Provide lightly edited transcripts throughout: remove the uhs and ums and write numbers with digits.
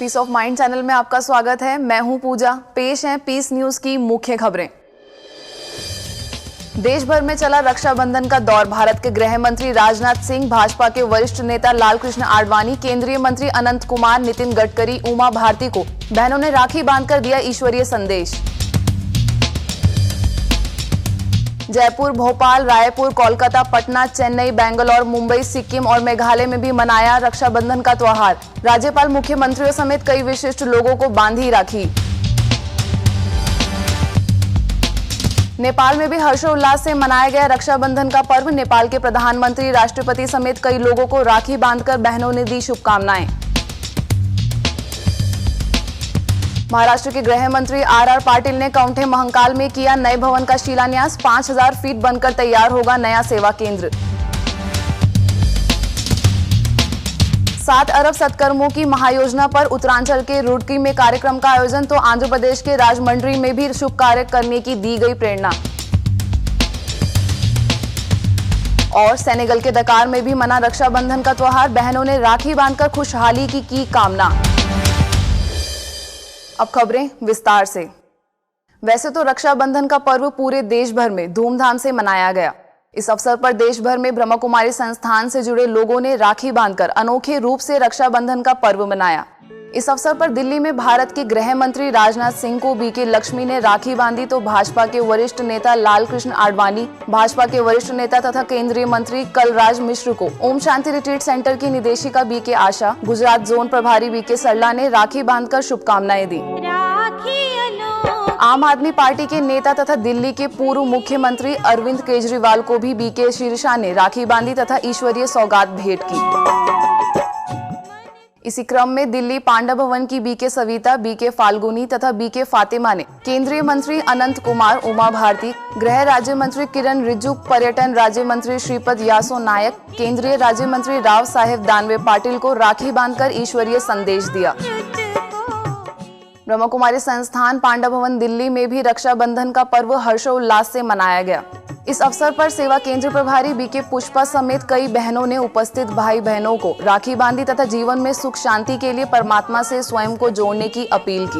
Piece of mind channel में आपका स्वागत है। मैं हूं पूजा। पेश हैं पीस न्यूज की मुख्य खबरें। देश भर में चला रक्षाबंधन का दौर। भारत के गृह मंत्री राजनाथ सिंह, भाजपा के वरिष्ठ नेता लालकृष्ण आडवाणी, केंद्रीय मंत्री अनंत कुमार, नितिन गडकरी, उमा भारती को बहनों ने राखी बांधकर दिया ईश्वरीय संदेश। जयपुर, भोपाल, रायपुर, कोलकाता, पटना, चेन्नई, बेंगलुरु, मुंबई, सिक्किम और मेघालय में भी मनाया रक्षाबंधन का त्योहार। राज्यपाल, मुख्यमंत्रियों समेत कई विशिष्ट लोगों को बांधी राखी। नेपाल में भी हर्षोल्लास से मनाया गया रक्षाबंधन का पर्व। नेपाल के प्रधानमंत्री, राष्ट्रपति समेत कई लोगों को राखी बांधकर बहनों ने दी शुभकामनाएं। महाराष्ट्र के गृह मंत्री आर पाटिल ने कौंठे महंकाल में किया नए भवन का शिलान्यास। 5000 फीट बनकर तैयार होगा नया सेवा केंद्र। 7 अरब सत्कर्मों की महायोजना पर उत्तरांचल के रुड़की में कार्यक्रम का आयोजन, तो आंध्र प्रदेश के राजमंड्री में भी शुभ कार्य करने की दी गई प्रेरणा। और सेनेगल के दकार में भी मना रक्षाबंधन का त्योहार। बहनों ने राखी बांधकर खुशहाली की कामना। अब खबरें विस्तार से। वैसे तो रक्षाबंधन का पर्व पूरे देश भर में धूमधाम से मनाया गया। इस अवसर पर देश भर में ब्रह्म कुमारी संस्थान से जुड़े लोगों ने राखी बांधकर अनोखे रूप से रक्षाबंधन का पर्व मनाया। इस अवसर पर दिल्ली में भारत के गृह मंत्री राजनाथ सिंह को बीके लक्ष्मी ने राखी बांधी, तो भाजपा के वरिष्ठ नेता लालकृष्ण आडवाणी, भाजपा के वरिष्ठ नेता तथा केंद्रीय मंत्री कलराज मिश्र को ओम शांति रिट्रीट सेंटर की निदेशिका बीके आशा, गुजरात जोन प्रभारी बीके सरला ने राखी बांधकर शुभकामनाएं दी। आम आदमी पार्टी के नेता तथा दिल्ली के पूर्व मुख्यमंत्री अरविंद केजरीवाल को भी बीके शीर्षा ने राखी बांधी तथा ईश्वरीय सौगात भेंट की। इसी क्रम में दिल्ली पांडव भवन की बीके सविता, बीके फाल्गुनी तथा बीके फातिमा ने केंद्रीय मंत्री अनंत कुमार, उमा भारती, गृह राज्य मंत्री किरण रिजिजू, पर्यटन राज्य मंत्री श्रीपद यासो नायक, केंद्रीय राज्य मंत्री राव साहेब दानवे पाटिल को राखी बांधकर ईश्वरीय संदेश दिया। ब्रह्म कुमारी संस्थान पांडव भवन दिल्ली में भी रक्षाबंधन का पर्व हर्षोल्लास से मनाया गया। इस अवसर पर सेवा केंद्र प्रभारी बीके पुष्पा समेत कई बहनों ने उपस्थित भाई बहनों को राखी बांधी तथा जीवन में सुख शांति के लिए परमात्मा से स्वयं को जोड़ने की अपील की।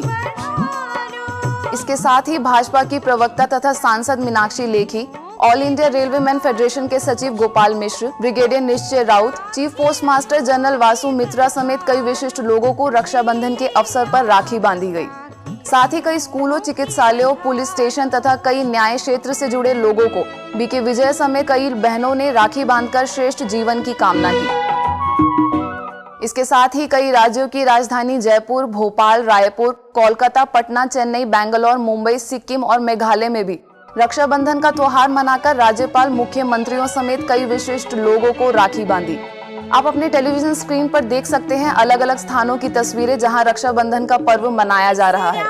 इसके साथ ही भाजपा की प्रवक्ता तथा सांसद Meenakshi Lekhi, all India railway man federation के सचिव Gopal Mishra, brigadier Nishchay Raut, chief post master general Vasu Mitra समेत कई विशिष्ट लोगों को रक्षाबंधन के अवसर पर राखी बांधी गई। साथ ही कई स्कूलों, चिकित्सालयों, पुलिस स्टेशन तथा कई न्याय क्षेत्र से जुड़े लोगों को बीके विजय समेत कई बहनों ने राखी बांधकर श्रेष्ठ जीवन की कामना की। इसके साथ ही कई राज्यों की राजधानी जयपुर, भोपाल, रायपुर, कोलकाता, पटना, चेन्नई, बेंगलुरु, मुंबई, सिक्किम और मेघालय में भी रक्षाबंधन का त्योहार मनाकर राज्यपाल, मुख्यमंत्रियों समेत कई विशिष्ट लोगों को राखी बांधी। आप अपने टेलीविजन स्क्रीन पर देख सकते हैं अलग अलग स्थानों की तस्वीरें जहां रक्षाबंधन का पर्व मनाया जा रहा है।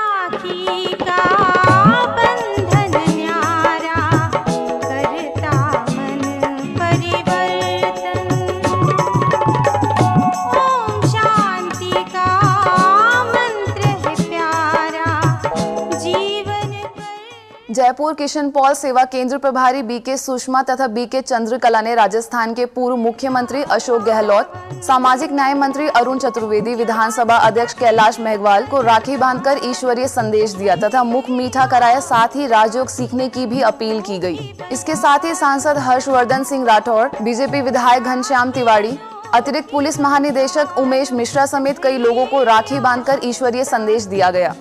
जयपुर किशन पॉल सेवा केंद्र प्रभारी बीके सुषमा तथा बीके चंद्रकला ने राजस्थान के पूर्व मुख्यमंत्री अशोक गहलोत, सामाजिक न्याय मंत्री अरुण चतुर्वेदी, विधानसभा अध्यक्ष कैलाश मेघवाल को राखी बांधकर ईश्वरीय संदेश दिया तथा मुख मीठा कराया। साथ ही राजयोग सीखने की भी अपील की गई। इसके साथ ही सांसद हर्षवर्धन सिंह राठौड़, बीजेपी विधायक घनश्याम तिवाड़ी, अतिरिक्त पुलिस महानिदेशक उमेश मिश्रा समेत कई लोगों को राखी बांधकर ईश्वरीय संदेश दिया गया।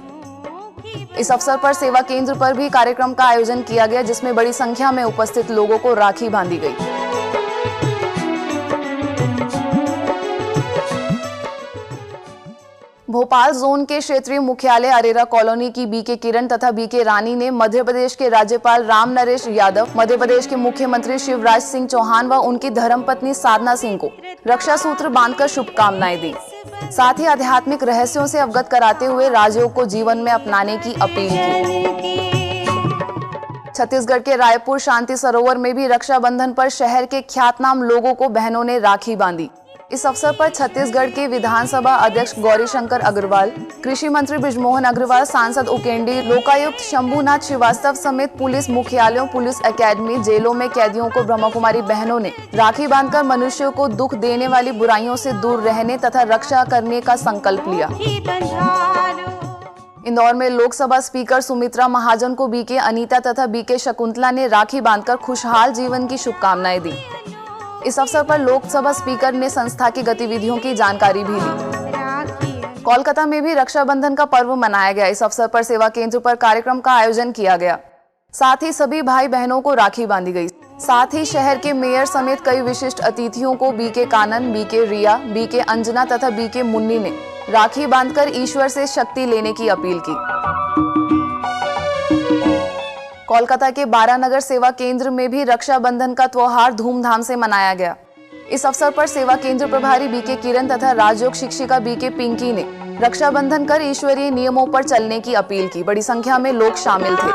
इस अवसर पर सेवा केंद्र पर भी कार्यक्रम का आयोजन किया गया, जिसमें बड़ी संख्या में उपस्थित लोगों को राखी बांधी गई। भोपाल जोन के क्षेत्रीय मुख्यालय अरेरा कॉलोनी की बीके किरण तथा बीके रानी ने मध्य प्रदेश के राज्यपाल राम नरेश यादव, मध्य प्रदेश के मुख्यमंत्री शिवराज सिंह चौहान व उनकी धर्मपत्नी साधना सिंह को रक्षा सूत्र बांधकर शुभकामनाएं दी। साथ ही आध्यात्मिक रहस्यों से अवगत कराते हुए राजयोग को जीवन में अपनाने की अपील की। छत्तीसगढ़ के रायपुर शांति सरोवर में भी रक्षाबंधन पर शहर के ख्यातनाम लोगों को बहनों ने राखी बांधी। इस अवसर पर छत्तीसगढ़ के विधानसभा अध्यक्ष गौरीशंकर अग्रवाल, कृषि मंत्री बृजमोहन अग्रवाल, सांसद उकेंडी, लोकायुक्त शंभुनाथ श्रीवास्तव समेत पुलिस मुख्यालयों, पुलिस एकेडमी, जेलों में कैदियों को ब्रह्मकुमारी बहनों ने राखी बांधकर मनुष्यों को दुख देने वाली बुराइयों से दूर रहने तथा रक्षा करने का संकल्प लिया। इंदौर में लोकसभा स्पीकर सुमित्रा महाजन को बीके अनीता तथा बीके शकुंतला ने राखी बांधकर खुशहाल जीवन की शुभकामनाएं दी। इस अवसर पर लोकसभा स्पीकर ने संस्था की गतिविधियों की जानकारी भी ली। कोलकाता में भी रक्षाबंधन का पर्व मनाया गया। इस अवसर पर सेवा केंद्र पर कार्यक्रम का आयोजन किया गया। साथ ही सभी भाई बहनों को राखी बांधी गई। साथ ही शहर के मेयर समेत कई विशिष्ट अतिथियों को बीके कानन, बीके रिया, बीके अंजना तथा बीके मुन्नी ने राखी बांधकर ईश्वर से शक्ति लेने की अपील की। कोलकाता के बारानगर सेवा केंद्र में भी रक्षाबंधन का त्योहार धूमधाम से मनाया गया। इस अवसर पर सेवा केंद्र प्रभारी बीके किरण तथा राजयोग शिक्षिका बीके पिंकी ने रक्षाबंधन कर ईश्वरीय नियमों पर चलने की अपील की। बड़ी संख्या में लोग शामिल थे।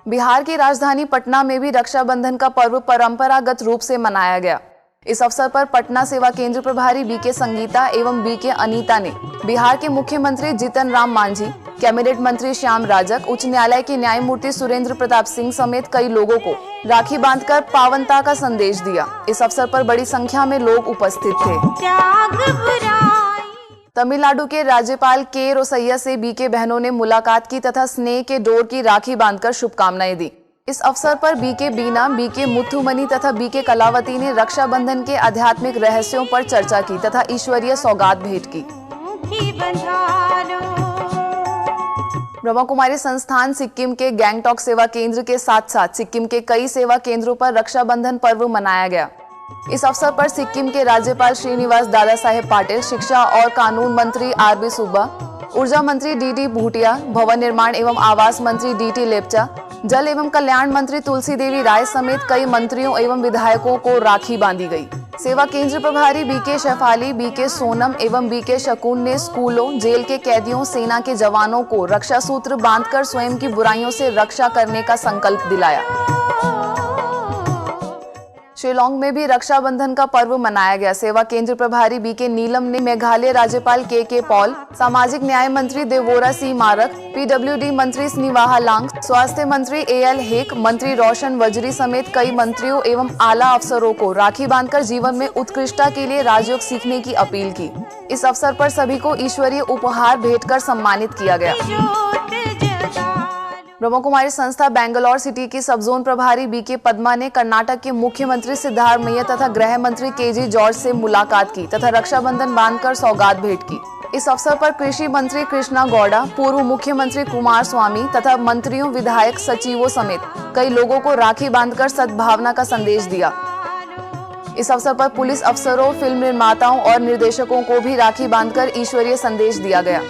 बिहार की राजधानी पटना में भी रक्षाबंधन का पर्व परंपरागत रूप से मनाया गया। इस अवसर पर पटना सेवा केंद्र प्रभारी बीके संगीता एवं बीके अनीता ने बिहार के मुख्यमंत्री जीतन राम मांझी, कैबिनेट मंत्री श्याम राजक, उच्च न्यायालय के न्यायमूर्ति सुरेंद्र प्रताप सिंह समेत कई लोगों को राखी बांधकर पावनता का संदेश दिया। इस अवसर पर बड़ी संख्या में लोग उपस्थित थे। तमिलनाडु के राज्यपाल के रोसैया से बीके बहनों ने मुलाकात की तथा स्नेह के डोर की राखी बांधकर शुभकामनाएं दी। इस अवसर पर बीके बीना, बीके मुथुमनी तथा बीके कलावती ने रक्षाबंधन के आध्यात्मिक रहस्यों पर चर्चा की तथा ईश्वरीय सौगात भेंट की। ब्रह्मकुमारी संस्थान सिक्किम के गैंगटॉक सेवा केंद्र के साथ साथ सिक्किम के कई सेवा केंद्रों पर रक्षाबंधन पर्व मनाया गया। इस अवसर पर सिक्किम के राज्यपाल श्रीनिवास दादा साहेब पाटिल, शिक्षा और कानून मंत्री आरबी सुब्बा, ऊर्जा मंत्री डीडी भूटिया, भवन निर्माण एवं आवास मंत्री डीटी लेप्चा, जल एवं कल्याण मंत्री तुलसी देवी राय समेत कई मंत्रियों एवं विधायकों को राखी बांधी गई। सेवा केंद्र प्रभारी बीके शेफाली, बीके सोनम एवं बीके शकुन ने स्कूलों, जेल के कैदियों, सेना के जवानों को रक्षा सूत्र बांधकर स्वयं की बुराइयों से रक्षा करने का संकल्प दिलाया। शिलांग में भी रक्षाबंधन का पर्व मनाया गया। सेवा केंद्र प्रभारी बीके नीलम ने मेघालय राज्यपाल के पॉल, सामाजिक न्याय मंत्री देवोरा सी मारक, पीडब्ल्यूडी मंत्री स्निवाहा लांग, स्वास्थ्य मंत्री एएल हेक, मंत्री रोशन वजरी समेत कई मंत्रियों एवं आला अफसरों को राखी बांधकर जीवन में उत्कृष्टता के लिए राजयोग सीखने की अपील की। इस अवसर पर सभी को ईश्वरीय उपहार भेंट कर सम्मानित किया गया। ब्रह्मकुमारी संस्था बेंगलौर सिटी की सब जोन प्रभारी बीके पद्मा ने कर्नाटक के मुख्यमंत्री सिद्धारमैया तथा गृह मंत्री केजी जॉर्ज से मुलाकात की तथा रक्षाबंधन बांधकर सौगात भेंट की। इस अवसर पर कृषि मंत्री कृष्णा गौड़ा, पूर्व मुख्यमंत्री कुमार स्वामी तथा मंत्रियों, विधायक, सचिवों समेत कई लोगों को राखी बांधकर सद्भावना का संदेश दिया। इस अवसर पर पुलिस अफसरों, फिल्म निर्माताओं और निर्देशकों को भी राखी बांधकर ईश्वरीय संदेश दिया गया।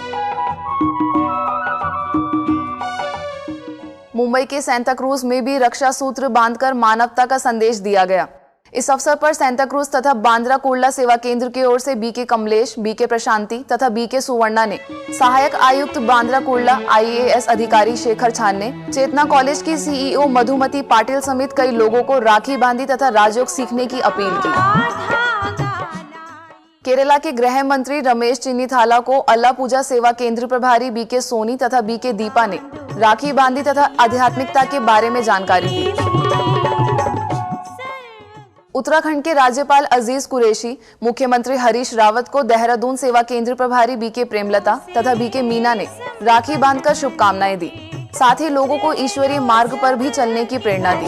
मुंबई के सांता क्रूज में भी रक्षा सूत्र बांधकर मानवता का संदेश दिया गया। इस अवसर पर सांता क्रूज तथा बांद्रा कुर्ला सेवा केंद्र की ओर से बीके कमलेश, बीके प्रशांति तथा बीके सुवर्णा ने सहायक आयुक्त बांद्रा कुर्ला, आईएएस अधिकारी शेखर छान ने चेतना कॉलेज की सीईओ मधुमती पाटिल समेत कई लोगों को राखी बांधी तथा राजयोग सीखने की अपील की। केरला के गृह मंत्री रमेश चिन्नीथाला को अल्लाह पूजा सेवा केंद्र प्रभारी बीके सोनी तथा बीके दीपा ने राखी बांधी तथा आध्यात्मिकता के बारे में जानकारी दी। उत्तराखंड के राज्यपाल अजीज कुरैशी, मुख्यमंत्री हरीश रावत को देहरादून सेवा केंद्र प्रभारी बीके प्रेमलता तथा बीके मीना ने राखी बांधकर शुभकामनाएं दी। साथ ही लोगों को ईश्वरीय मार्ग पर भी चलने की प्रेरणा दी।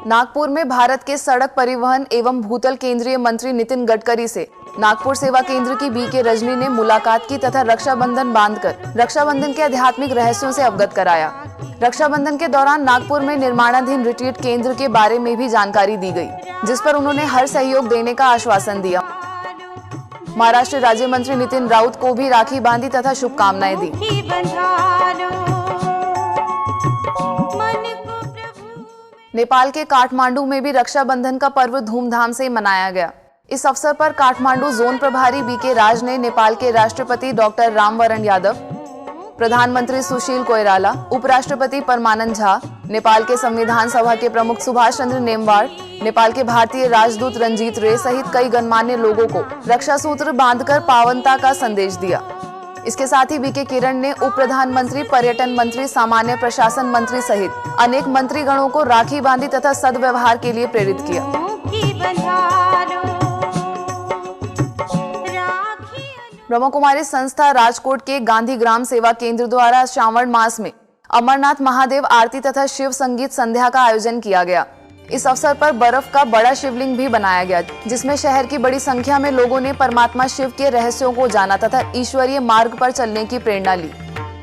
नागपुर में भारत के सड़क परिवहन एवं भूतल केंद्रीय मंत्री नितिन गडकरी से नागपुर सेवा केंद्र की बीके रजनी ने मुलाकात की तथा रक्षाबंधन बांधकर रक्षाबंधन के आध्यात्मिक रहस्यों से अवगत कराया। रक्षाबंधन के दौरान नागपुर में निर्माणाधीन रिट्रीट केंद्र के बारे में भी जानकारी दी गई, जिस पर उन्होंने हर सहयोग देने का आश्वासन दिया। महाराष्ट्र राज्य मंत्री नितिन राउत को भी राखी बांधी तथा शुभकामनाएं दी। नेपाल के काठमांडू में भी रक्षाबंधन का पर्व धूमधाम से मनाया गया। इस अवसर पर काठमांडू जोन प्रभारी बीके राज ने नेपाल के राष्ट्रपति डॉक्टर रामवरण यादव, प्रधानमंत्री सुशील कोइराला, उपराष्ट्रपति परमानंद झा, नेपाल के संविधान सभा के प्रमुख सुभाष चंद्र नेमवार, नेपाल के भारतीय राजदूत रंजीत रे सहित कई गणमान्य लोगों को रक्षा सूत्र बांधकर पावनता का संदेश दिया। इसके साथ ही बीके किरण ने उप प्रधानमंत्री, पर्यटन मंत्री, सामान्य प्रशासन मंत्री सहित अनेक मंत्रीगणों को राखी बांधी तथा सद्व्यवहार के लिए प्रेरित किया। ब्रह्म कुमारी संस्था राजकोट के गांधी ग्राम सेवा केंद्र द्वारा श्रावण मास में अमरनाथ महादेव आरती तथा शिव संगीत संध्या का आयोजन किया गया। इस अवसर पर बर्फ का बड़ा शिवलिंग भी बनाया गया, जिसमें शहर की बड़ी संख्या में लोगों ने परमात्मा शिव के रहस्यों को जाना तथा ईश्वरीय मार्ग पर चलने की प्रेरणा ली।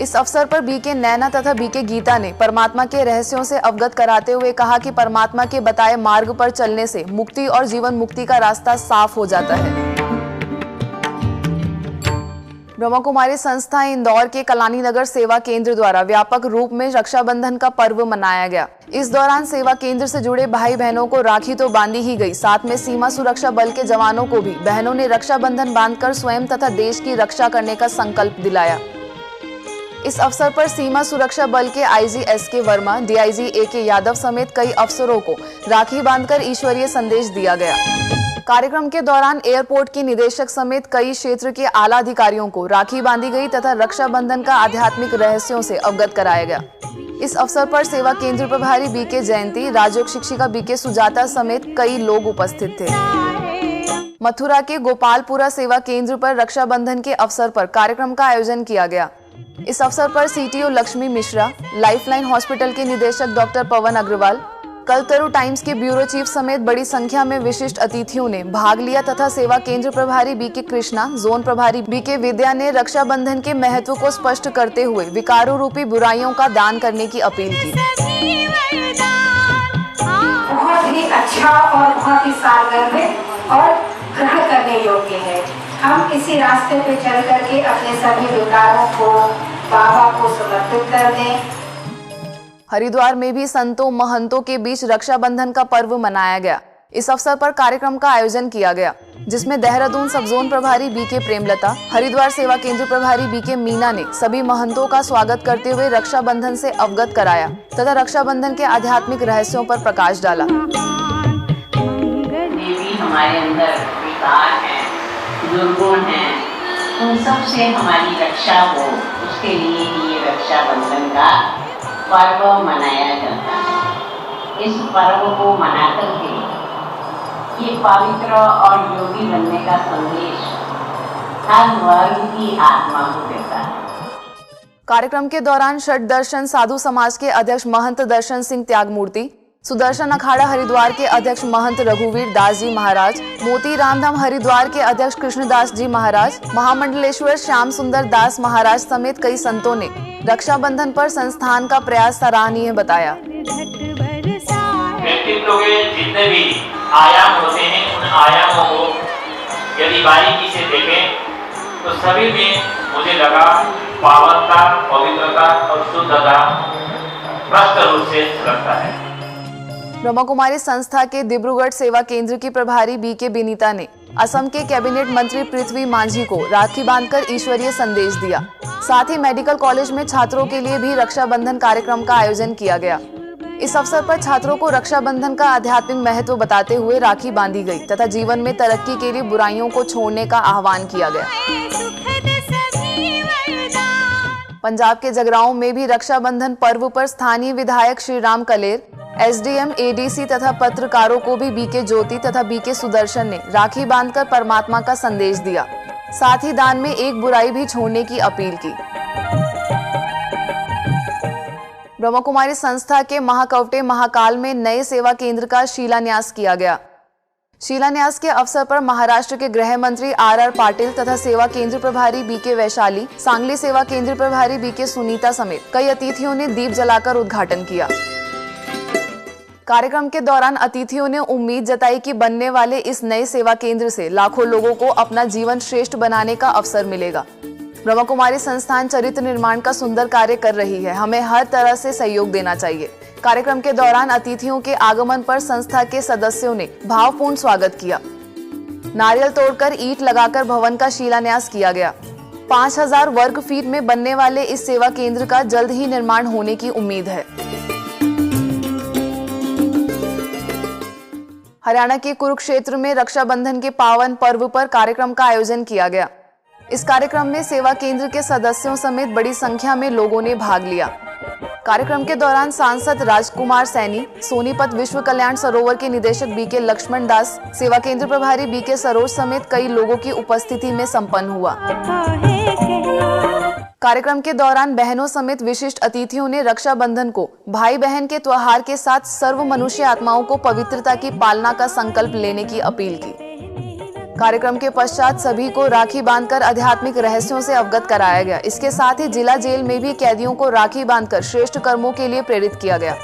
इस अवसर पर बीके नैना तथा बीके गीता ने परमात्मा के रहस्यों से अवगत कराते हुए कहा कि परमात्मा के बताए मार्ग पर चलने से मुक्ति और जीवन मुक्ति का रास्ता साफ हो जाता है। ब्रह्म कुमारी संस्था इंदौर के कलानी नगर सेवा केंद्र द्वारा व्यापक रूप में रक्षाबंधन का पर्व मनाया गया। इस दौरान सेवा केंद्र से जुड़े भाई बहनों को राखी तो बांधी ही गई, साथ में सीमा सुरक्षा बल के जवानों को भी बहनों ने रक्षाबंधन बांधकर स्वयं तथा देश की रक्षा करने का संकल्प दिलाया। इस अवसर पर सीमा सुरक्षा बल के IG S K. Verma, DIG A K. Yadav समेत कई अफसरों को राखी बांधकर ईश्वरीय संदेश दिया गया। कार्यक्रम के दौरान एयरपोर्ट के निदेशक समेत कई क्षेत्र के आला अधिकारियों को राखी बांधी गई तथा रक्षाबंधन का आध्यात्मिक रहस्यों से अवगत कराया गया। इस अवसर पर सेवा केंद्र प्रभारी बीके जयंती, राजयोग शिक्षिका बीके सुजाता समेत कई लोग उपस्थित थे। मथुरा के गोपालपुरा सेवा केंद्र पर रक्षाबंधन के अवसर पर कार्यक्रम का आयोजन किया गया। इस अवसर पर CTO Lakshmi Mishra, lifeline hospital के निदेशक डॉक्टर पवन अग्रवाल, कलतरु टाइम्स के ब्यूरो चीफ समेत बड़ी संख्या में विशिष्ट अतिथियों ने भाग लिया तथा सेवा केंद्र प्रभारी बीके कृष्णा, जोन प्रभारी बीके विद्या ने रक्षाबंधन के महत्व को स्पष्ट करते हुए विकारों रूपी बुराइयों का दान करने की अपील की। बहुत ही अच्छा और बहुत ही सार्थक है और ग्रहण करने योग्य है। हम किसी रास्ते पे चल करके अपने सभी विकारों को बाबा को समर्पित कर दें। हरिद्वार में भी संतों महंतों के बीच रक्षाबंधन का पर्व मनाया गया। इस अवसर पर कार्यक्रम का आयोजन किया गया, जिसमें देहरादून सब जोन प्रभारी बीके प्रेमलता, हरिद्वार सेवा केंद्र प्रभारी बीके मीना ने सभी महंतों का स्वागत करते हुए रक्षाबंधन से अवगत कराया तथा रक्षाबंधन के आध्यात्मिक रहस्यों पर प्रकाश डाला। हमारे अंदर विकार है, दुर्गुण है, उन सब से हमारी रक्षा हो, उसके लिए ही ये रक्षाबंधन का पर्व मनाया जाता है। इस पर्व को मनाकर के ये पवित्र और योगी बनने का संदेश हर वर्ग की आत्मा को देता है। कार्यक्रम के दौरान षट दर्शन साधु समाज के अध्यक्ष महंत दर्शन सिंह त्यागमूर्ति, सुदर्शन अखाड़ा हरिद्वार के अध्यक्ष महंत रघुवीर दास जी महाराज, मोती रामधाम हरिद्वार के अध्यक्ष कृष्णदास जी महाराज, महामंडलेश्वर श्याम सुंदर दास महाराज समेत कई संतों ने रक्षाबंधन पर संस्थान का प्रयास सराहनीय बताया। व्यक्तित्व के जितने भी आयाम होते हैं, उन आयामों को यदि बारीकी से देखें तो सभी में मुझे लगा पावनता, पवित्रता और शुद्धता स्पष्ट रूप से झलकता है। ब्रह्म कुमारी संस्था के डिब्रूगढ़ सेवा केंद्र की प्रभारी बीके बिनीता ने असम के कैबिनेट मंत्री पृथ्वी मांझी को राखी बांधकर ईश्वरीय संदेश दिया। साथ ही मेडिकल कॉलेज में छात्रों के लिए भी रक्षाबंधन कार्यक्रम का आयोजन किया गया। इस अवसर पर छात्रों को रक्षाबंधन का आध्यात्मिक महत्व बताते हुए राखी बांधी गई तथा जीवन में तरक्की के लिए बुराइयों को छोड़ने का आह्वान किया गया। पंजाब के जगराओं में भी रक्षाबंधन पर्व पर स्थानीय विधायक श्री राम कलेर, एसडीएम, एडीसी तथा पत्रकारों को भी बीके ज्योति तथा बीके सुदर्शन ने राखी बांधकर परमात्मा का संदेश दिया। साथ ही दान में एक बुराई भी छोड़ने की अपील की। ब्रह्म कुमारी संस्था के महाकवटे महाकाल में नए सेवा केंद्र का शिलान्यास किया गया। शिलान्यास के अवसर पर महाराष्ट्र के गृह मंत्री आर पाटिल तथा सेवा केंद्र प्रभारी बीके वैशाली, सांगली सेवा केंद्र प्रभारी बीके सुनीता समेत कई अतिथियों ने दीप जलाकर उद्घाटन किया। कार्यक्रम के दौरान अतिथियों ने उम्मीद जताई कि बनने वाले इस नए सेवा केंद्र से लाखों लोगों को अपना जीवन श्रेष्ठ बनाने का अवसर मिलेगा। ब्रह्म कुमारी संस्थान चरित्र निर्माण का सुंदर कार्य कर रही है, हमें हर तरह से सहयोग देना चाहिए। कार्यक्रम के दौरान अतिथियों के आगमन पर संस्था के सदस्यों ने भावपूर्ण स्वागत किया। नारियल तोड़कर ईंट लगाकर भवन का शिलान्यास किया गया। 5000 वर्ग फीट में बनने वाले इस सेवा केंद्र का जल्द ही निर्माण होने की उम्मीद है। हरियाणा के कुरुक्षेत्र में रक्षाबंधन के पावन पर्व पर कार्यक्रम का आयोजन किया गया। इस कार्यक्रम में सेवा केंद्र के सदस्यों समेत बड़ी संख्या में लोगों ने भाग लिया। कार्यक्रम के दौरान सांसद राजकुमार सैनी, सोनीपत विश्व कल्याण सरोवर के निदेशक बीके लक्ष्मण दास, सेवा केंद्र प्रभारी बीके सरोज समेत कई लोगों की उपस्थिति में संपन्न हुआ। कार्यक्रम के दौरान बहनों समेत विशिष्ट अतिथियों ने रक्षाबंधन को भाई बहन के त्योहार के साथ सर्व मनुष्य आत्माओं को पवित्रता की पालना का संकल्प लेने की अपील की। कार्यक्रम के पश्चात सभी को राखी बांधकर आध्यात्मिक रहस्यों से अवगत कराया गया। इसके साथ ही जिला जेल में भी कैदियों को राखी बांधकर श्रेष्ठ कर्मों के लिए प्रेरित किया गया।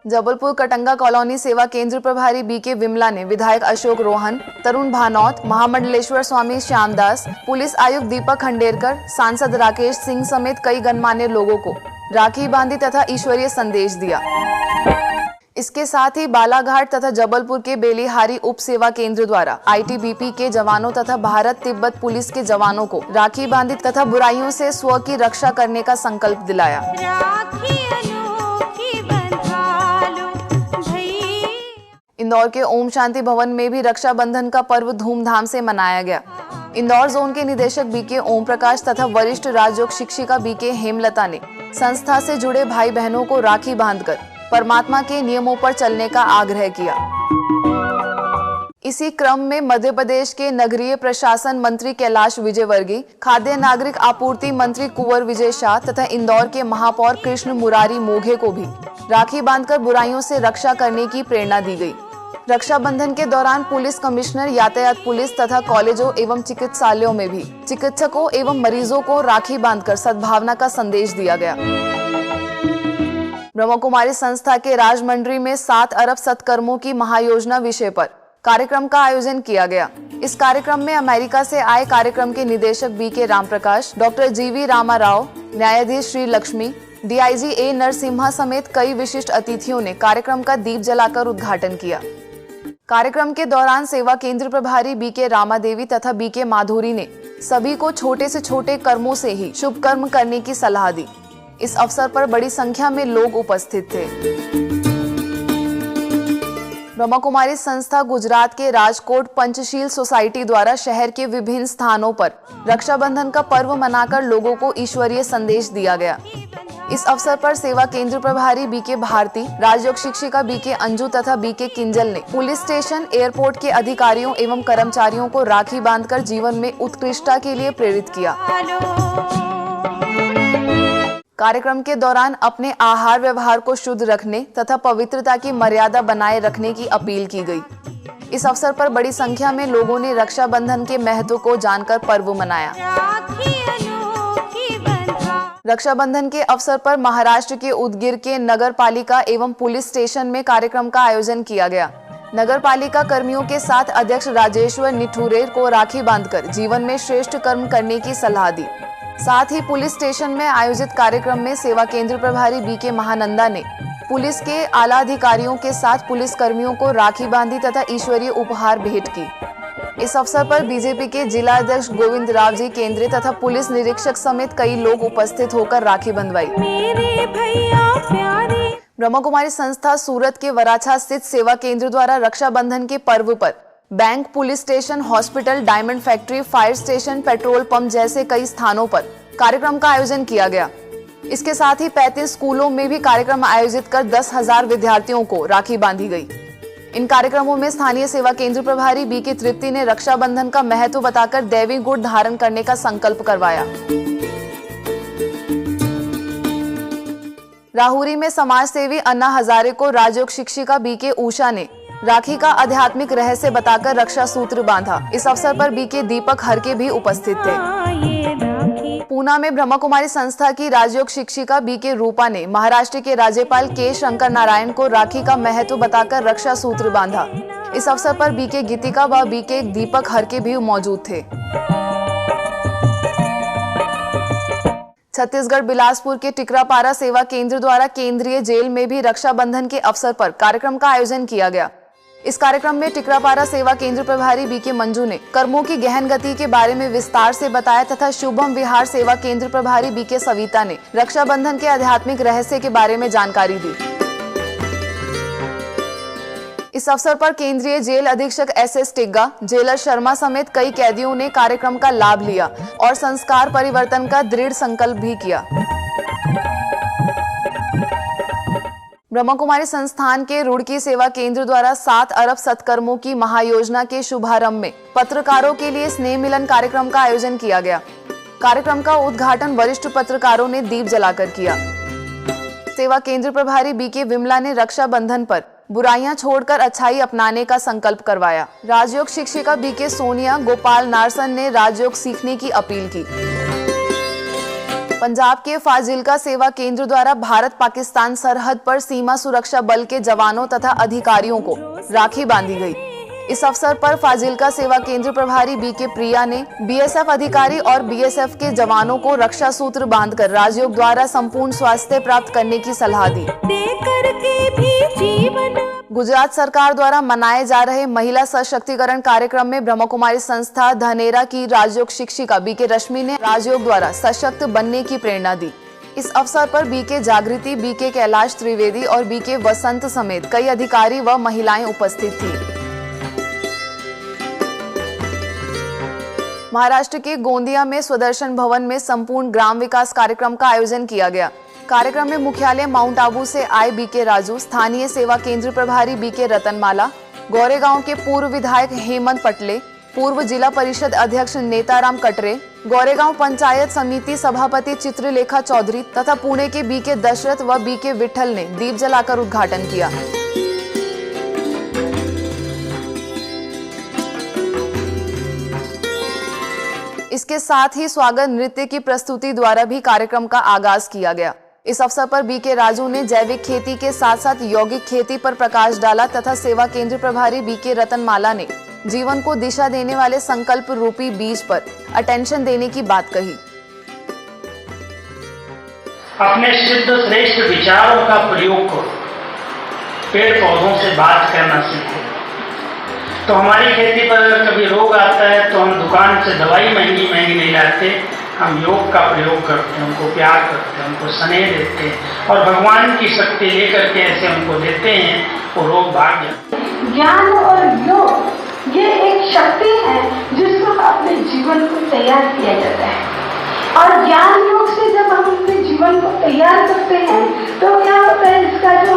जबलपुर कटंगा कॉलोनी सेवा केंद्र प्रभारी बीके विमला ने विधायक अशोक रोहन, तरुण भानौत, महामंडलेश्वर स्वामी श्यामदास, पुलिस आयुक्त दीपक खंडेरकर, सांसद राकेश सिंह समेत कई गणमान्य लोगों को राखी बांधी तथा ईश्वरीय संदेश दिया। इसके साथ ही बालाघाट तथा जबलपुर के बेलीहारी उप सेवा केंद्र द्वारा आईटीबीपी के जवानों तथा भारत तिब्बत पुलिस के जवानों को राखी बांधी तथा बुराइयों से स्व की रक्षा करने का संकल्प दिलाया। इंदौर के ओम शांति भवन में भी रक्षाबंधन का पर्व धूमधाम से मनाया गया। इंदौर जोन के निदेशक बीके ओम प्रकाश तथा वरिष्ठ राजयोग शिक्षिका बीके हेमलता ने संस्था से जुड़े भाई बहनों को राखी बांधकर परमात्मा के नियमों पर चलने का आग्रह किया। इसी क्रम में मध्य प्रदेश के नगरीय प्रशासन मंत्री कैलाश विजयवर्गीय, खाद्य नागरिक आपूर्ति मंत्री कुंवर विजय शाह तथा इंदौर के महापौर कृष्ण मुरारी मोघे को भी राखी बांधकर बुराइयों से रक्षा करने की प्रेरणा दी गई। रक्षाबंधन के दौरान पुलिस कमिश्नर, यातायात पुलिस तथा कॉलेजों एवं चिकित्सालयों में भी चिकित्सकों एवं मरीजों को राखी बांधकर सद्भावना का संदेश दिया गया। ब्रह्म कुमारी संस्था के राजमंड्री में 7 अरब सत्कर्मों की महायोजना विषय पर कार्यक्रम का आयोजन किया गया। इस कार्यक्रम में अमेरिका से आए कार्यक्रम के निदेशक बीके रामप्रकाश, डॉक्टर जीवी रामा राव, न्यायाधीश श्री लक्ष्मी, डीआईजी ए नरसिम्हा समेत कई विशिष्ट अतिथियों ने कार्यक्रम का दीप जलाकर उद्घाटन किया। कार्यक्रम के दौरान सेवा केंद्र प्रभारी बीके रामा देवी तथा बीके माधुरी ने सभी को छोटे से छोटे कर्मों से ही शुभ कर्म करने की सलाह दी। इस अवसर पर बड़ी संख्या में लोग उपस्थित थे। ब्रह्म कुमारी संस्था गुजरात के राजकोट पंचशील सोसाइटी द्वारा शहर के विभिन्न स्थानों पर रक्षाबंधन का पर्व मनाकर लोगों को ईश्वरीय संदेश दिया गया। इस अवसर पर सेवा केंद्र प्रभारी बीके भारती, राजयोग शिक्षिका बीके अंजू तथा बीके किंजल ने पुलिस स्टेशन, एयरपोर्ट के अधिकारियों एवं कर्मचारियों को राखी बांधकर जीवन में उत्कृष्टता के लिए प्रेरित किया। कार्यक्रम के दौरान अपने आहार व्यवहार को शुद्ध रखने तथा पवित्रता की मर्यादा बनाए रखने की अपील की गई। इस अवसर पर बड़ी संख्या में लोगों ने रक्षाबंधन के महत्व को जानकर पर्व मनाया। रक्षाबंधन के अवसर पर महाराष्ट्र के उदगीर के नगर पालिका एवं पुलिस स्टेशन में कार्यक्रम का आयोजन किया गया। नगर पालिका कर्मियों के साथ अध्यक्ष राजेश्वर निठुरेर को राखी बांधकर जीवन में श्रेष्ठ कर्म करने की सलाह दी। साथ ही पुलिस स्टेशन में आयोजित कार्यक्रम में सेवा केंद्र प्रभारी बीके महानंदा ने पुलिस के आला अधिकारियों के साथ पुलिस कर्मियों को राखी बांधी तथा ईश्वरीय उपहार भेंट की। इस अवसर पर बीजेपी के जिला अध्यक्ष गोविंद राव जी केंद्रे तथा पुलिस निरीक्षक समेत कई लोग उपस्थित होकर राखी बंधवाई। ब्रह्म कुमारी संस्था सूरत के वराछा स्थित सेवा केंद्र द्वारा रक्षाबंधन के पर्व पर bank, police station, hospital, diamond factory, fire station, petrol pump जैसे कई स्थानों पर कार्यक्रम का आयोजन किया गया। इसके साथ ही 35 स्कूलों में भी कार्यक्रम आयोजित कर 10,000 विद्यार्थियों को राखी बांधी गई। इन कार्यक्रमों में स्थानीय सेवा केंद्र प्रभारी बीके तृप्ति ने रक्षाबंधन का महत्व बताकर दैवी गुण धारण करने का संकल्प करवाया। राहुरी में समाज सेवी अन्ना हजारे को राजयोग शिक्षिका बीके उषा ने राखी का आध्यात्मिक रहस्य बताकर रक्षा सूत्र बांधा। इस अवसर पर बीके दीपक हरके भी उपस्थित थे। पूना में ब्रह्म कुमारी संस्था की राजयोग शिक्षिका बीके रूपा ने महाराष्ट्र के राज्यपाल के शंकर नारायण को राखी का महत्व बताकर रक्षा सूत्र बांधा। इस अवसर पर बीके गीतिका व बीके दीपक हरके भी मौजूद थे। छत्तीसगढ़ बिलासपुर के टिकरापारा सेवा केंद्र द्वारा केंद्रीय जेल में भी रक्षाबंधन के अवसर पर कार्यक्रम का आयोजन किया गया। इस कार्यक्रम में टिकरापारा सेवा केंद्र प्रभारी बीके मंजू ने कर्मों की गहन गति के बारे में विस्तार से बताया तथा शुभम विहार सेवा केंद्र प्रभारी बीके सविता ने रक्षाबंधन के आध्यात्मिक रहस्य के बारे में जानकारी दी। इस अवसर पर केंद्रीय जेल अधीक्षक एस टिग्गा, जेलर शर्मा समेत कई कैदियों ने कार्यक्रम का लाभ लिया और संस्कार परिवर्तन का दृढ़ संकल्प भी किया। ब्रह्मा कुमारी संस्थान के रुड़की सेवा केंद्र द्वारा 7 अरब सत्कर्मों की महायोजना के शुभारंभ में पत्रकारों के लिए स्नेह मिलन कार्यक्रम का आयोजन किया गया। कार्यक्रम का उद्घाटन वरिष्ठ पत्रकारों ने दीप जलाकर किया। सेवा केंद्र प्रभारी बीके विमला ने रक्षाबंधन पर बुराइयां छोड़कर अच्छाई अपनाने का संकल्प करवाया। राजयोग शिक्षिका बीके सोनिया गोपाल नारसन ने राजयोग सीखने की अपील की। पंजाब के फाजिल्का सेवा केंद्र द्वारा भारत पाकिस्तान सरहद पर सीमा सुरक्षा बल के जवानों तथा अधिकारियों को राखी बांधी गई। इस अवसर पर फाजिल्का सेवा केंद्र प्रभारी बीके प्रिया ने बीएसएफ अधिकारी और बीएसएफ के जवानों को रक्षा सूत्र बांधकर राजयोग द्वारा संपूर्ण स्वास्थ्य प्राप्त करने की सलाह दी। गुजरात सरकार द्वारा मनाए जा रहे महिला सशक्तिकरण कार्यक्रम में ब्रह्मा कुमारी संस्था धनेरा की राजयोग शिक्षिका बीके रश्मि ने राजयोग द्वारा सशक्त बनने की प्रेरणा दी। इस अवसर पर बीके जागृति, बीके कैलाश त्रिवेदी और बीके वसंत समेत कई अधिकारी व महिलाएं उपस्थित थी। महाराष्ट्र के गोंदिया में स्वदर्शन भवन में संपूर्ण ग्राम विकास कार्यक्रम का आयोजन किया गया। कार्यक्रम में मुख्यालय माउंट आबू से आए बीके राजू, स्थानीय सेवा केंद्र प्रभारी बीके रतनमाला, गोरेगांव के पूर्व विधायक हेमंत पटले, पूर्व जिला परिषद अध्यक्ष नेताराम कटरे, गोरेगांव पंचायत समिति सभापति चित्रलेखा चौधरी तथा पुणे के बीके दशरथ व बीके विठल ने दीप जलाकर उद्घाटन किया। इसके साथ ही स्वागत नृत्य की प्रस्तुति द्वारा भी कार्यक्रम का आगाज किया गया। इस अवसर पर बीके राजू ने जैविक खेती के साथ साथ यौगिक खेती पर प्रकाश डाला तथा सेवा केंद्र प्रभारी बीके रतनमाला ने जीवन को दिशा देने वाले संकल्प रूपी बीज पर अटेंशन देने की बात कही। अपने सिद्ध श्रेष्ठ विचारों का प्रयोग करो, पेड़ पौधों से बात करना सीखो। तो हमारी खेती पर अगर कभी रोग आता है तो हम दुकान से दवाई महंगी महंगी नहीं लाते, हम योग का प्रयोग करते हैं, उनको प्यार करते हैं, उनको स्नेह देते हैं और भगवान की शक्ति लेकर के ऐसे उनको देते हैं, वो रोग भाग जाते हैं। ज्ञान और योग ये एक शक्ति है जिसको अपने जीवन को तैयार किया जाता है और ज्ञान योग से जब हम अपने जीवन को तैयार करते हैं तो क्या होता है, इसका जो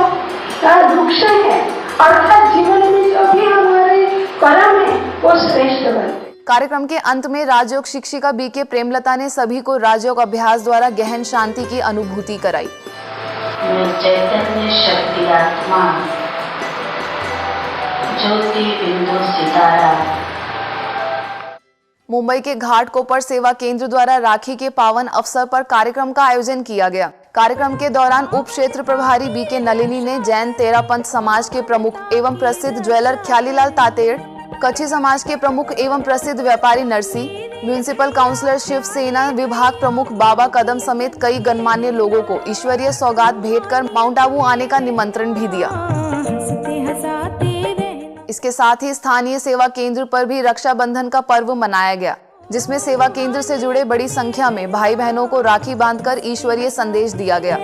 लक्ष्य है अर्थात जीवन में जो भी हमारे कर्म है वो श्रेष्ठ बनते। कार्यक्रम के अंत में राजयोग शिक्षिका बीके प्रेमलता ने सभी को राजयोग अभ्यास द्वारा गहन शांति की अनुभूति कराई। मैं चैतन्य शक्ति आत्मा, ज्योति बिंदु सितारा। मुंबई के घाटकोपर सेवा केंद्र द्वारा राखी के पावन अवसर पर कार्यक्रम का आयोजन किया गया। कार्यक्रम के दौरान उप क्षेत्र प्रभारी बीके नलिनी ने जैन तेरापंथ समाज के प्रमुख एवं प्रसिद्ध ज्वेलर ख्यालीलाल तातेड़, कच्छी समाज के प्रमुख एवं प्रसिद्ध व्यापारी नरसी, म्युनिसिपल काउंसलर शिवसेना विभाग प्रमुख बाबा कदम समेत कई गणमान्य लोगों को ईश्वरीय सौगात भेंट कर माउंट आबू आने का निमंत्रण भी दिया। इसके साथ ही स्थानीय सेवा केंद्र पर भी रक्षाबंधन का पर्व मनाया गया, जिसमें सेवा केंद्र से जुड़े बड़ी संख्या में भाई बहनों को राखी बांधकर ईश्वरीय संदेश दिया गया।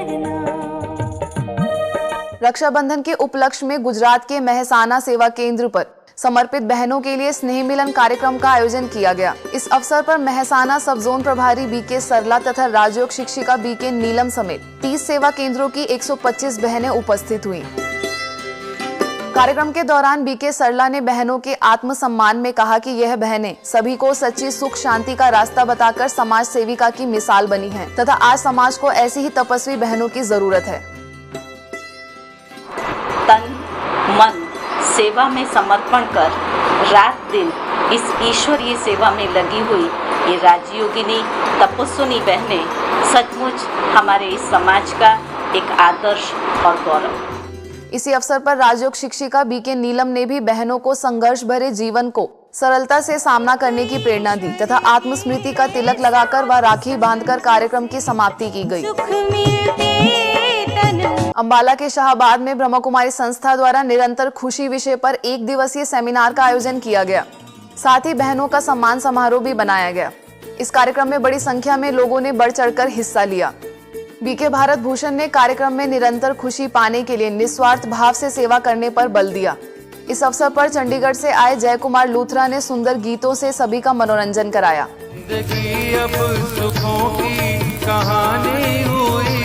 रक्षाबंधन के उपलक्ष्य में गुजरात के मेहसाना सेवा केंद्र पर समर्पित बहनों के लिए स्नेह मिलन कार्यक्रम का आयोजन किया गया। इस अवसर पर मेहसाना सब जोन प्रभारी बीके सरला तथा राजयोग शिक्षिका बीके नीलम समेत 30 सेवा केंद्रों की 125 बहनें उपस्थित हुईं। कार्यक्रम के दौरान बीके सरला ने बहनों के आत्मसम्मान में कहा कि यह बहनें सभी को सच्ची सुख शांति का रास्ता बताकर समाज सेविका की मिसाल बनी हैं तथा आज समाज को ऐसी ही तपस्वी बहनों की जरूरत है। तन मन सेवा में समर्पण कर रात दिन इस ईश्वरीय सेवा में लगी हुई ये राजयोगिनी तपस्विनी बहनें सचमुच हमारे इस समाज का एक आदर्श और गौरव। इसी अवसर पर राजयोग शिक्षिका बीके नीलम ने भी बहनों को संघर्ष भरे जीवन को सरलता से सामना करने की प्रेरणा दी तथा आत्मस्मृति का तिलक लगाकर व राखी बांधकर कार्यक्रम की समाप्ति की गई। अंबाला के शाहबाद में ब्रह्मा कुमारी संस्था द्वारा निरंतर खुशी विषय पर 1 दिवसीय सेमिनार का आयोजन किया गया। साथ ही बहनों का सम्मान समारोह भी बनाया गया। इस कार्यक्रम में बड़ी संख्या में लोगों ने बढ़ चढ़कर हिस्सा लिया। बीके भारत भूषण ने कार्यक्रम में निरंतर खुशी पाने के लिए निस्वार्थ भाव से सेवा करने पर बल दिया। इस अवसर पर चंडीगढ़ से आए जय कुमार लूथरा ने सुंदर गीतों से सभी का मनोरंजन कराया। जिंदगी अब सुखों की कहानी हुई।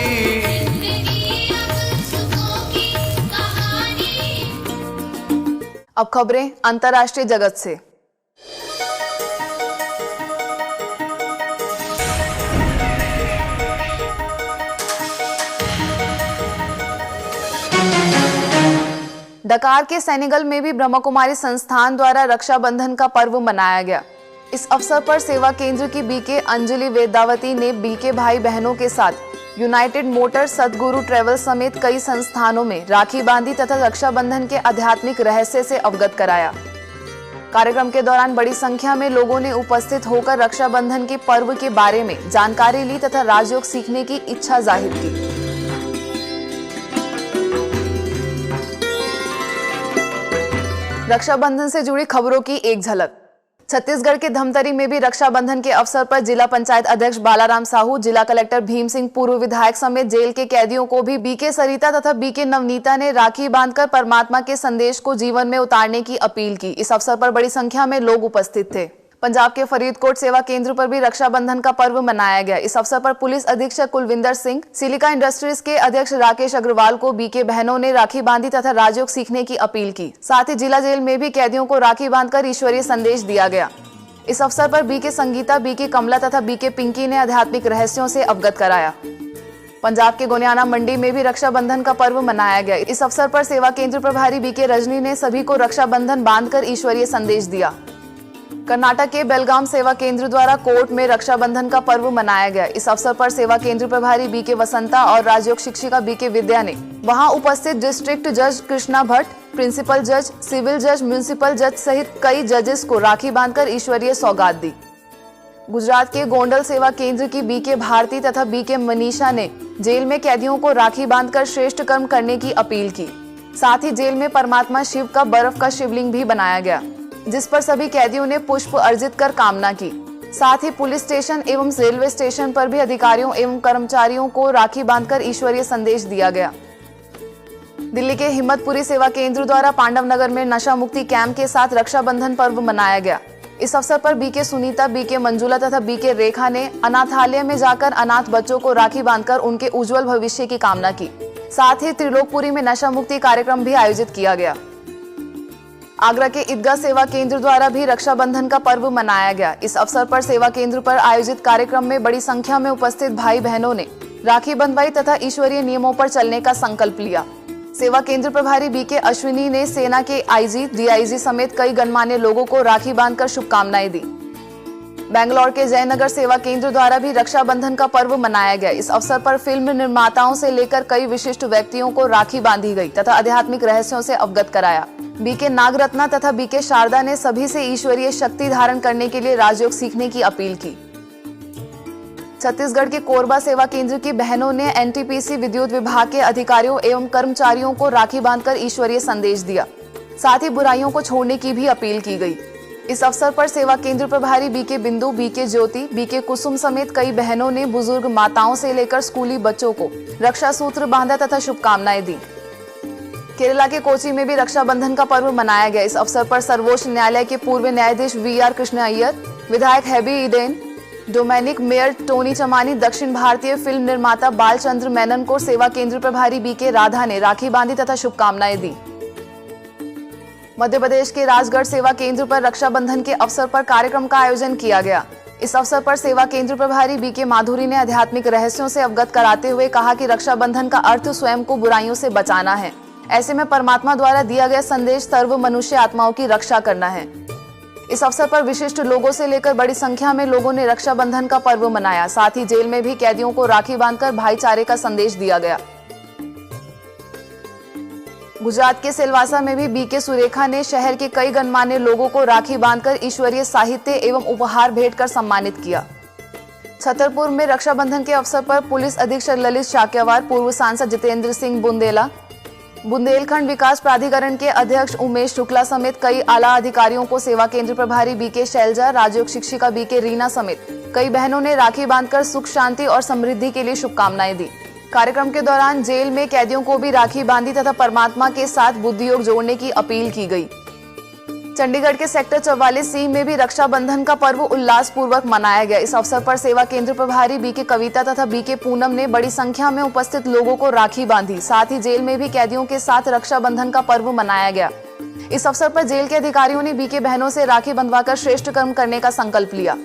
अब खबरें अंतर्राष्ट्रीय जगत से। डकार के सेनेगल में भी ब्रह्मा कुमारी संस्थान द्वारा रक्षाबंधन का पर्व मनाया गया। इस अवसर पर सेवा केंद्र की बीके अंजलि वेदावती ने बीके भाई बहनों के साथ यूनाइटेड मोटर, सदगुरु ट्रेवल समेत कई संस्थानों में राखी बांधी तथा रक्षाबंधन के आध्यात्मिक रहस्य से अवगत कराया। कार्यक्रम के दौरान बड़ी संख्या में लोगों ने उपस्थित होकर रक्षाबंधन के पर्व के बारे में जानकारी ली तथा राजयोग सीखने की इच्छा जाहिर की। रक्षाबंधन से जुड़ी खबरों की एक झलक। छत्तीसगढ़ के धमतरी में भी रक्षाबंधन के अवसर पर जिला पंचायत अध्यक्ष बालाराम साहू, जिला कलेक्टर भीम सिंह, पूर्व विधायक समेत जेल के कैदियों को भी बीके सरिता तथा बीके नवनीता ने राखी बांधकर परमात्मा के संदेश को जीवन में उतारने की अपील की। इस अवसर पर बड़ी संख्या में लोग उपस्थित थे। पंजाब के फरीदकोट सेवा केंद्र पर भी रक्षाबंधन का पर्व मनाया गया। इस अवसर पर पुलिस अधीक्षक कुलविंदर सिंह, सिलिका इंडस्ट्रीज के अध्यक्ष राकेश अग्रवाल को बीके बहनों ने राखी बांधी तथा राजयोग सीखने की अपील की। साथ ही जिला जेल में भी कैदियों को राखी बांधकर ईश्वरीय संदेश दिया गया। इस अवसर पर बीके संगीता, बीके कमला तथा बीके पिंकी ने आध्यात्मिक रहस्यों से अवगत कराया। पंजाब के गोनियाना मंडी में भी रक्षाबंधन का पर्व मनाया गया। इस अवसर पर सेवा केंद्र प्रभारी बीके रजनी ने सभी को रक्षाबंधन बांधकर ईश्वरीय संदेश दिया। कर्नाटक के बेलगाम सेवा केंद्र द्वारा कोर्ट में रक्षाबंधन का पर्व मनाया गया। इस अवसर पर सेवा केंद्र प्रभारी बीके वसंता और राजयोग शिक्षिका बीके विद्या ने वहां उपस्थित डिस्ट्रिक्ट जज कृष्णा भट्ट, प्रिंसिपल जज, सिविल जज, म्युनिसिपल जज सहित कई जजेस को राखी बांधकर ईश्वरीय सौगात दी। गुजरात के गोंडल सेवा केंद्र की बीके भारती तथा बीके मनीषा ने जेल में कैदियों को राखी बांधकर श्रेष्ठ कर्म करने की अपील की। साथ ही जेल में परमात्मा शिव का बर्फ का शिवलिंग भी बनाया गया, जिस पर सभी कैदियों ने पुष्प अर्जित कर कामना की। साथ ही पुलिस स्टेशन एवं रेलवे स्टेशन पर भी अधिकारियों एवं कर्मचारियों को राखी बांधकर ईश्वरीय संदेश दिया गया। दिल्ली के हिम्मतपुरी सेवा केंद्र द्वारा पांडव नगर में नशा मुक्ति कैंप के साथ रक्षाबंधन पर्व मनाया गया। इस अवसर पर बीके सुनीता, बीके मंजुला तथा बीके रेखा ने अनाथालय में जाकर अनाथ बच्चों को राखी बांधकर उनके उज्जवल भविष्य की कामना की। साथ ही त्रिलोकपुरी में नशा मुक्ति कार्यक्रम भी आयोजित किया गया। आगरा के ईदगाह सेवा केंद्र द्वारा भी रक्षाबंधन का पर्व मनाया गया। इस अवसर पर सेवा केंद्र पर आयोजित कार्यक्रम में बड़ी संख्या में उपस्थित भाई बहनों ने राखी बंधवाई तथा ईश्वरीय नियमों पर चलने का संकल्प लिया। सेवा केंद्र प्रभारी बीके अश्विनी ने सेना के आईजी, डीआईजी समेत कई गणमान्य लोगों को राखी बांधकर शुभकामनाएं दी। बेंगलौर के जयनगर सेवा केंद्र द्वारा भी रक्षाबंधन का पर्व मनाया गया। इस अवसर पर फिल्म निर्माताओं से लेकर कई विशिष्ट व्यक्तियों को राखी बांधी गई तथा आध्यात्मिक रहस्यों से अवगत कराया। बीके नागरत्ना तथा बीके शारदा ने सभी से ईश्वरीय शक्ति धारण करने के लिए राजयोग सीखने की अपील की। छत्तीसगढ़ के कोरबा सेवा केंद्र की बहनों ने एनटीपीसी विद्युत विभाग के अधिकारियों एवं कर्मचारियों को राखी बांधकर ईश्वरीय संदेश दिया। साथ ही बुराइयों को छोड़ने की भी अपील की गई। इस अवसर पर सेवा केंद्र प्रभारी बीके बिंदु, बीके ज्योति, बीके कुसुम समेत कई बहनों ने बुजुर्ग माताओं से लेकर स्कूली बच्चों को रक्षा सूत्र बांधा तथा शुभकामनाएं दी। केरला के कोची में भी रक्षाबंधन का पर्व मनाया गया। इस अवसर पर सर्वोच्च न्यायालय के पूर्व न्यायाधीश वीआर कृष्ण अय्यर, विधायक हैबी Eden, Dominic mayor Tony Shamani, दक्षिण भारतीय फिल्म निर्माता बालचंद्र मेनन को सेवा केंद्र प्रभारी बीके राधा ने राखी बांधी तथा शुभकामनाएं दी। मध्य प्रदेश के राजगढ़ सेवा केंद्र पर रक्षाबंधन के अवसर पर कार्यक्रम का आयोजन किया गया। इस अवसर पर सेवा केंद्र प्रभारी बीके माधुरी ने आध्यात्मिक रहस्यों से अवगत कराते हुए कहा कि रक्षाबंधन का अर्थ स्वयं को बुराइयों से बचाना है। ऐसे में परमात्मा द्वारा दिया गया संदेश सर्व मनुष्य आत्माओं की रक्षा करना है। इस अवसर पर विशिष्ट लोगों से लेकर बड़ी संख्या में लोगों ने रक्षाबंधन का पर्व मनाया। साथ ही जेल में भी कैदियों को राखी बांधकर भाईचारे का संदेश दिया गया। गुजरात के सिलवासा में भी बीके सुरेखा ने शहर के कई गणमान्य लोगों को राखी बांधकर ईश्वरीय साहित्य एवं उपहार भेंट कर सम्मानित किया। छतरपुर में रक्षाबंधन के अवसर पर पुलिस अधीक्षक ललित शाक्यवार, पूर्व सांसद जितेंद्र सिंह बुंदेला, बुंदेलखंड विकास प्राधिकरण के अध्यक्ष उमेश शुक्ला समेत कई आला अधिकारियों को सेवा केंद्र प्रभारी बीके शैलजा, राजयोग शिक्षिका बीके रीना समेत कई बहनों ने राखी बांधकर सुख शांति और समृद्धि के लिए शुभकामनाएं दी। कार्यक्रम के दौरान जेल में कैदियों को भी राखी बांधी तथा परमात्मा के साथ बुद्धि योग जोड़ने की अपील की गई। चंडीगढ़ के सेक्टर 44C में भी रक्षाबंधन का पर्व उल्लास पूर्वक मनाया गया। इस अवसर पर सेवा केंद्र प्रभारी बीके कविता तथा बीके पूनम ने बड़ी संख्या में उपस्थित लोगों को राखी बांधी। साथ ही जेल में भी कैदियों के साथ रक्षाबंधन का पर्व मनाया गया। इस अवसर पर जेल के अधिकारियों ने बीके बहनों से राखी बंधवाकर श्रेष्ठ कर्म करने का संकल्प लिया।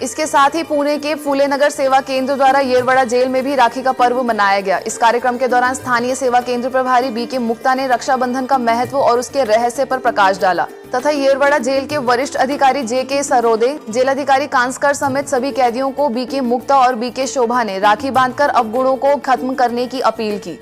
इसके साथ ही पुणे के फूले नगर सेवा केंद्र द्वारा येरवड़ा जेल में भी राखी का पर्व मनाया गया। इस कार्यक्रम के दौरान स्थानीय सेवा केंद्र प्रभारी बीके मुक्ता ने रक्षाबंधन का महत्व और उसके रहस्य पर प्रकाश डाला तथा येरवड़ा जेल के वरिष्ठ अधिकारी जेके सरोदे, जेल अधिकारी कांसकर समेत सभी कैदियों को बीके मुक्ता और बीके शोभा ने राखी बांधकर अवगुणों को खत्म करने की अपील की।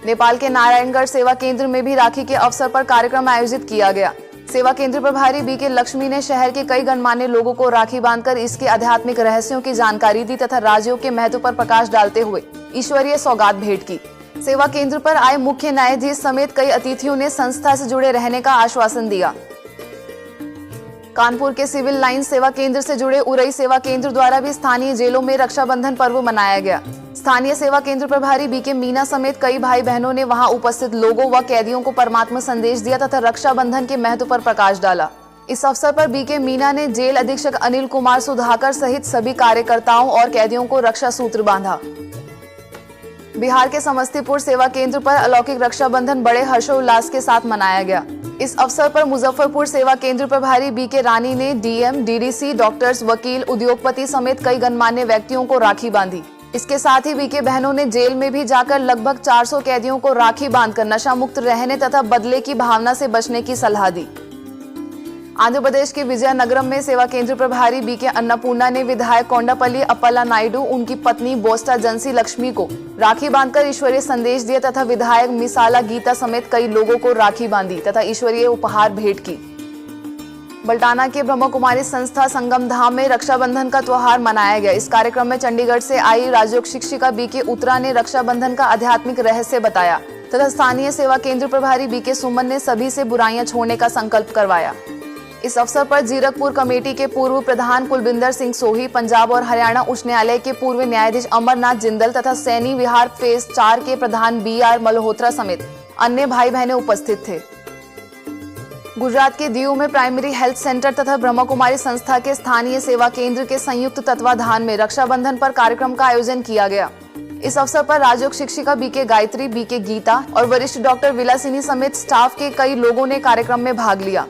नेपाल के नारायणगढ़ सेवा केंद्र में भी राखी के अवसर पर कार्यक्रम आयोजित किया गया। सेवा केंद्र प्रभारी बीके लक्ष्मी ने शहर के कई गणमान्य लोगों को राखी बांधकर इसके आध्यात्मिक रहस्यों की जानकारी दी तथा राजयोग के महत्व पर प्रकाश डालते हुए ईश्वरीय सौगात भेंट की। सेवा केंद्र पर आए मुख्य न्यायाधीश समेत कई अतिथियों ने संस्था से जुड़े रहने का आश्वासन दिया। कानपुर के सिविल लाइन सेवा केंद्र से जुड़े उरई सेवा केंद्र द्वारा भी स्थानीय जेलों में रक्षाबंधन पर्व मनाया गया। स्थानीय सेवा केंद्र प्रभारी बीके मीना समेत कई भाई बहनों ने वहां उपस्थित लोगों व कैदियों को परमात्मा संदेश दिया तथा रक्षाबंधन के महत्व पर प्रकाश डाला। इस अवसर पर बीके मीना ने जेल अधीक्षक अनिल कुमार सुधाकर सहित सभी कार्यकर्ताओं और कैदियों को रक्षा सूत्र बांधा। बिहार के समस्तीपुर सेवा केंद्र पर अलौकिक रक्षाबंधन बड़े हर्षोल्लास के साथ मनाया गया। इस अवसर पर मुजफ्फरपुर सेवा केंद्र प्रभारी बीके रानी ने डीएम, डीडीसी, डॉक्टर्स, वकील, उद्योगपति समेत कई गणमान्य व्यक्तियों को राखी बांधी। इसके साथ ही बीके बहनों ने जेल में भी जाकर लगभग 400 कैदियों को राखी बांधकर नशा मुक्त रहने तथा बदले की भावना से बचने की सलाह दी। आंध्र प्रदेश के विजयनगरम में सेवा केंद्र प्रभारी बीके अन्नपूर्णा ने विधायक कोंडापल्ली अप्पला नायडू, उनकी पत्नी बोस्टा जंसी लक्ष्मी को राखी बांधकर ईश्वरीय संदेश दिया तथा विधायक मिसाला गीता समेत कई लोगों को राखी बांधी तथा ईश्वरीय उपहार भेंट की। बल्टाना के ब्रह्म कुमारी संस्था संगम धाम में रक्षाबंधन का त्योहार मनाया गया। इस कार्यक्रम में चंडीगढ़ से आई राजयोग शिक्षिका बीके उत्तरा ने रक्षाबंधन का आध्यात्मिक रहस्य बताया तथा स्थानीय सेवा केंद्र प्रभारी बीके सुमन ने सभी से बुराइयां छोड़ने का संकल्प करवाया। इस अवसर पर जीरकपुर कमेटी के पूर्व प्रधान कुलबिंदर सिंह सोही, पंजाब और हरियाणा उच्च न्यायालय के पूर्व न्यायाधीश अमरनाथ जिंदल तथा सैनी विहार फेज 4 के प्रधान BR मल्होत्रा समेत अन्य भाई बहनें उपस्थित थे। गुजरात के दीव में प्राइमरी हेल्थ सेंटर तथा ब्रह्म कुमारी संस्था के स्थानीय सेवा केंद्र के संयुक्त तत्वाधान में रक्षाबंधन पर कार्यक्रम का आयोजन किया गया। इस अवसर पर राजयोग शिक्षिका बीके गायत्री, बीके गीता और वरिष्ठ डॉक्टर विलासिनी समेत स्टाफ के कई लोगों ने कार्यक्रम में भाग लिया।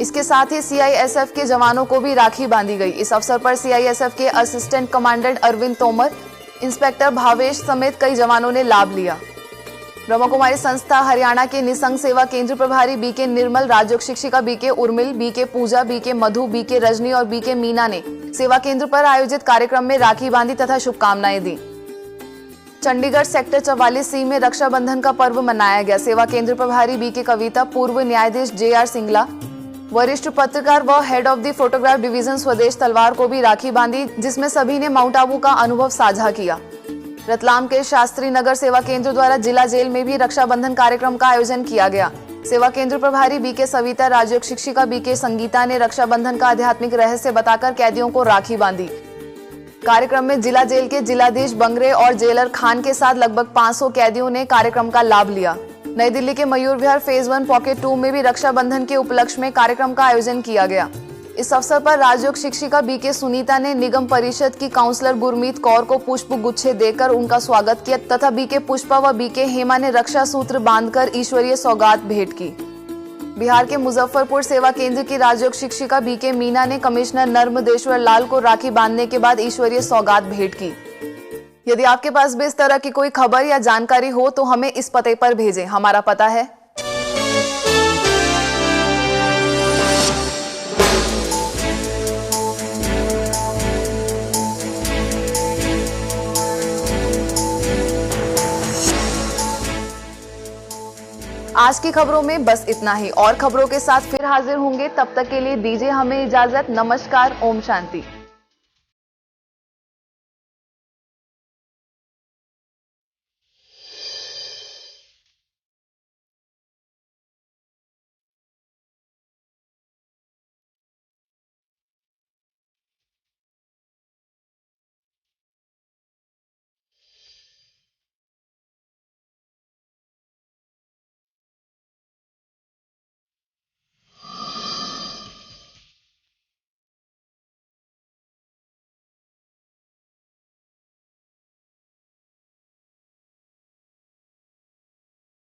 इसके साथ ही CISF के जवानों को भी राखी बांधी गई। इस अवसर पर CISF के assistant commandant Arvind Tomar, inspector Bhavesh समेत कई जवानों ने लाभ लिया। ब्रह्म कुमारी संस्था हरियाणा के निसंग सेवा केंद्र प्रभारी बीके निर्मल, राजयोग शिक्षिका बीके उर्मिल, बीके पूजा, बीके मधु, बीके रजनी और बीके मीना ने सेवा केंद्र पर आयोजित कार्यक्रम में राखी बांधी तथा शुभकामनाएं दी। चंडीगढ़ सेक्टर 44C में रक्षाबंधन का पर्व मनाया गया। सेवा केंद्र प्रभारी बीके कविता, पूर्व न्यायाधीश JR सिंगला, वरिष्ठ पत्रकार व head of the photograph division स्वदेश तलवार को भी राखी बांधी, जिसमें सभी ने माउंट आबू का अनुभव साझा किया। रतलाम के शास्त्री नगर सेवा केंद्र द्वारा जिला जेल में भी रक्षाबंधन कार्यक्रम का आयोजन किया गया। सेवा केंद्र प्रभारी बीके सविता, राजयोग शिक्षिका बीके संगीता ने रक्षाबंधन का आध्यात्मिक रहस्य बताकर कैदियों को राखी बांधी। कार्यक्रम में जिला जेल के जिलाधीश बंगरे और जेलर खान के साथ लगभग 500 कैदियों ने कार्यक्रम का लाभ लिया। नई दिल्ली के मयूर विहार फेज 1 पॉकेट 2 में भी रक्षाबंधन के उपलक्ष्य में कार्यक्रम का आयोजन किया गया। इस अवसर पर राजयोग शिक्षिका बीके सुनीता ने निगम परिषद की काउंसलर गुरमीत कौर को पुष्प गुच्छे देकर उनका स्वागत किया तथा बीके पुष्पा व बीके हेमा ने रक्षा सूत्र बांधकर ईश्वरीय सौगात भेंट की। बिहार के मुजफ्फरपुर सेवा केंद्र की राजयोग शिक्षिका बीके मीना ने कमिश्नर नर्मदेश्वर लाल को राखी बांधने के बाद ईश्वरीय सौगात भेंट की। यदि आपके पास भी इस तरह की कोई खबर या जानकारी हो तो हमें इस पते पर भेजें। हमारा पता है आज की खबरों में बस इतना ही। और खबरों के साथ फिर हाजिर होंगे, तब तक के लिए दीजिए हमें इजाजत। नमस्कार, ओम शांति।